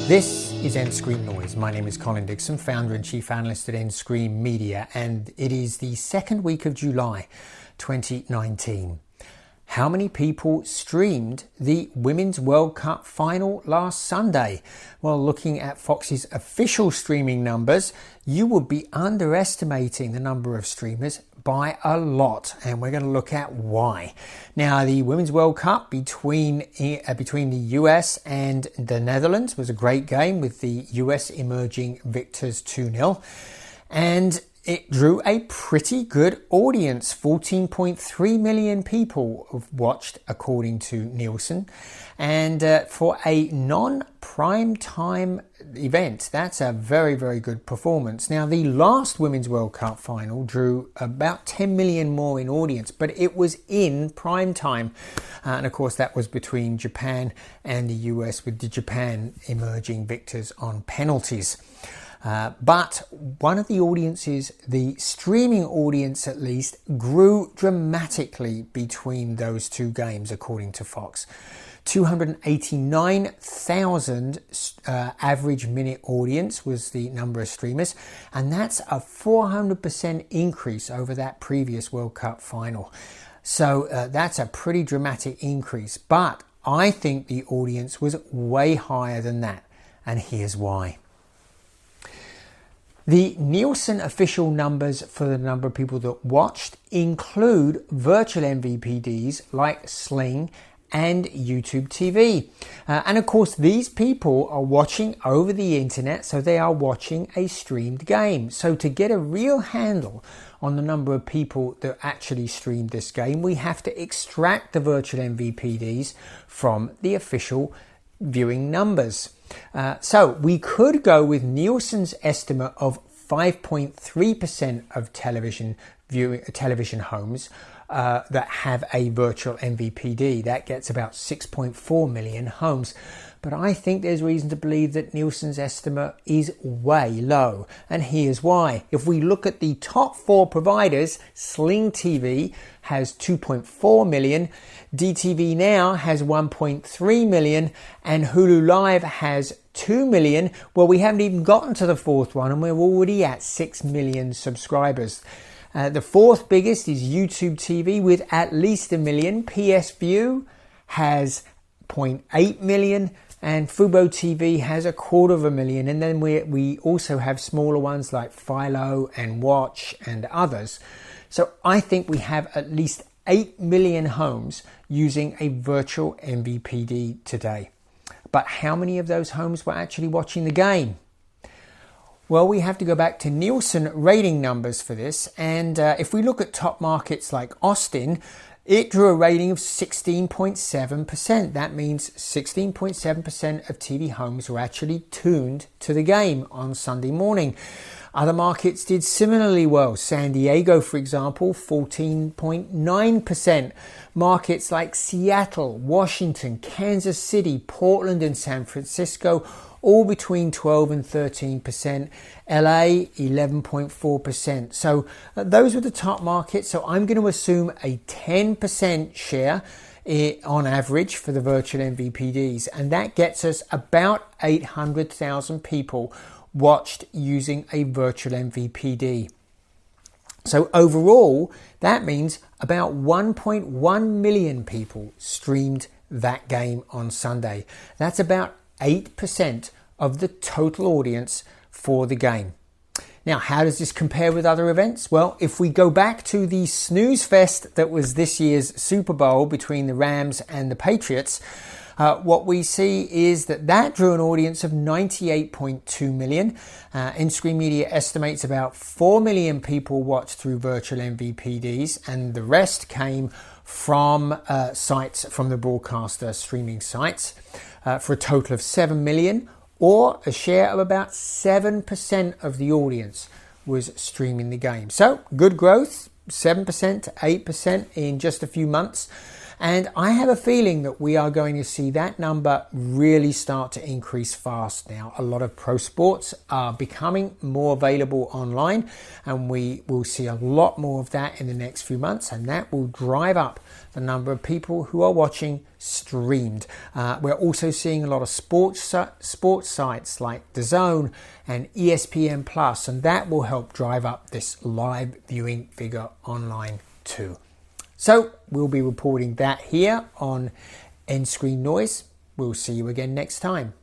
This is End Screen Noise. My name is Colin Dixon, founder and chief analyst at End Screen Media, and it is the second week of July 2019. How many people streamed the Women's World Cup final last Sunday? Well, looking at Fox's official streaming numbers, you would be underestimating the number of streamers by a lot, and we're going to look at why. Now, the Women's World Cup between the US and the Netherlands was a great game, with the US emerging victors 2-0, and it drew a pretty good audience. 14.3 million people have watched, according to Nielsen. And for a non-prime time event, that's a very, very good performance. Now, the last Women's World Cup final drew about 10 million more in audience, but it was in prime time. And of course, that was between Japan and the US, with the Japan emerging victors on penalties. But one of the audiences, the streaming audience at least, grew dramatically between those two games, according to Fox. 289,000 average minute audience was the number of streamers, and that's a 400% increase over that previous World Cup final. So that's a pretty dramatic increase, but I think the audience was way higher than that, and here's why. The Nielsen official numbers for the number of people that watched include virtual MVPDs like Sling and YouTube TV. And of course, these people are watching over the internet, so they are watching a streamed game. So to get a real handle on the number of people that actually streamed this game, we have to extract the virtual MVPDs from the official viewing numbers. So we could go with Nielsen's estimate of 5.3% of television homes that have a virtual MVPD. That gets about 6.4 million homes. But I think there's reason to believe that Nielsen's estimate is way low. And here's why. If we look at the top four providers, Sling TV has 2.4 million, DTV Now has 1.3 million, and Hulu Live has 2 million. Well, we haven't even gotten to the fourth one, and we're already at 6 million subscribers. The fourth biggest is YouTube TV with at least 1 million. PS View has 0.8 million, and Fubo TV has 250,000. And then we also have smaller ones like Philo and Watch and others. So I think we have at least 8 million homes using a virtual MVPD today. But how many of those homes were actually watching the game? Well, we have to go back to Nielsen rating numbers for this. And if we look at top markets like Austin, it drew a rating of 16.7%. That means 16.7% of TV homes were actually tuned to the game on Sunday morning. Other markets did similarly well. San Diego, for example, 14.9%. Markets like Seattle, Washington, Kansas City, Portland and San Francisco, all between 12 and 13%. LA, 11.4%. So those were the top markets. So I'm going to assume a 10% share on average for the virtual MVPDs. And that gets us about 800,000 people watched using a virtual MVPD. So overall, that means about 1.1 million people streamed that game on Sunday. That's about 8% of the total audience for the game. Now, how does this compare with other events? Well, if we go back to the snooze fest that was this year's Super Bowl between the Rams and the Patriots, what we see is that drew an audience of 98.2 million. End Screen Media estimates about 4 million people watched through virtual MVPDs, and the rest came from sites from the broadcaster streaming sites, for a total of 7 million, or a share of about 7% of the audience was streaming the game. So good growth, 7% to 8% in just a few months. And I have a feeling that we are going to see that number really start to increase fast now. A lot of pro sports are becoming more available online, and we will see a lot more of that in the next few months, and that will drive up the number of people who are watching streamed. We're also seeing a lot of sports sites like DAZN and ESPN Plus, and that will help drive up this live viewing figure online too. So we'll be reporting that here on End Screen Noise. We'll see you again next time.